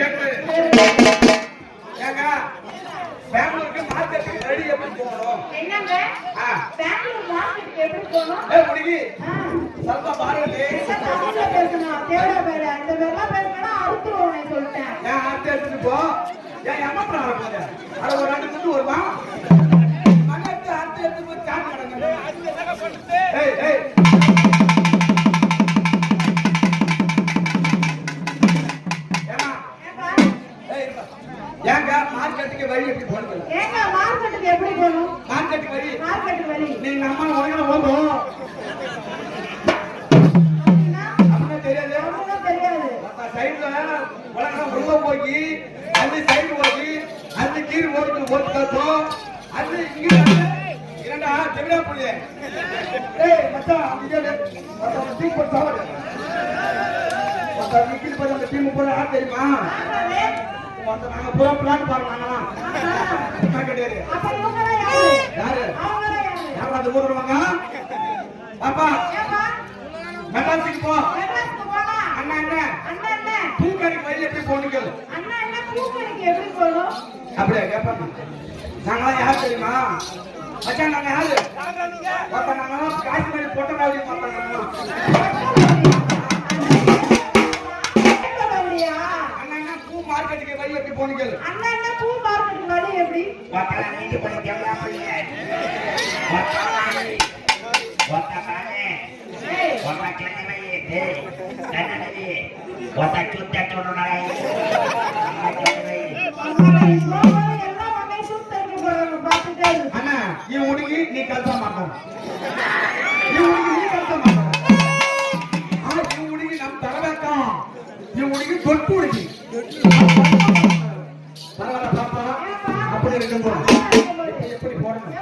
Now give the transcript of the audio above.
கேட்டு ஏங்க பெங்களூருக்கு மார்க்கெட்டுக்கு ரெடி எப்படி போகணும்? என்னங்க பெங்களூர் மார்க்கெட்டுக்கு எப்படி போகணும்? முடிக்கி சல்பா பாருங்க பேசணும் தேவடா பேரு அந்த பேர்லாம் பேசுனா அறுத்துருவோம் சொல்லிட்டேன். ஏன் அறுத்து எடுத்துட்டு போ. ஏன் எம்மப்பா போது அது ஒரு 2 நிமிஷம் வருமா மண்ணத்தை அறுத்து எடுத்து போய் சாப்பிட ஏங்க மார்க்கெட்டுக்கு வழி எப்படி போறது? ஏங்க மார்க்கெட்டுக்கு எப்படி போகணும்? மார்க்கெட்டுக்கு வழி நீ நம்ம உலகம் போதும் அப்படின்னா தெரியாது சைட்ல உலகம் உள்ள போய் அந்த சைடு போய் அந்த கீழ் ஓட்டு கட்டும் அது இங்க இரண்டா தெவிடா புள்ளி மச்சான் அப்படியே மச்சான் டீம் போட்டு சாவடு மச்சான் நிக்கில் போய் அந்த டீம் போட ஆ தெரியுமா மச்சான் நாங்க பூரா பிளான் பாருங்க நாங்க கிடையாது அப்ப இவங்க யாரு யார் அந்த ஊர் வருவாங்க பாப்பா மெட்ராஸுக்கு போ அண்ணா அண்ணா பூக்கடைக்கு வழி எப்படி போனீங்க? அண்ணா அண்ணா பூக்கடைக்கு எப்படி போகணும்? அப்படியே கேட்பாங்க. நாங்களாம் யார் தெரியுமா? மச்சான் நாங்க யாரு? பாப்பா நாங்களாம் காஷ்மீரி பொட்டராவடி மாட்டாங்க. அண்ணா அண்ணா பூ மார்க்கெட்டுக்கு வழி எப்படி போனீங்க? அண்ணா அண்ணா பூ மார்க்கெட்டுக்கு வழி எப்படி? பாப்பா நீங்க போய் கேளா போய். பாப்பா பானே. பாப்பா கேளா போய். கண்ணாடி. பாப்பா சுத்த தோணுனாய். அண்ணா ಈ ಹುಡುಗಿ ನೀ ಕೆಲಸ ಮಾಡ್ತಾನ ಈ ಹುಡುಗಿ ನಮ್ ತರಬೇಕ ಈ ಹುಡುಗಿ ದೊಡ್ಡ ಹುಡುಗಿ பரவாயில்ல பாப்பா அப்படி இருக்கும் எப்படி போடணும்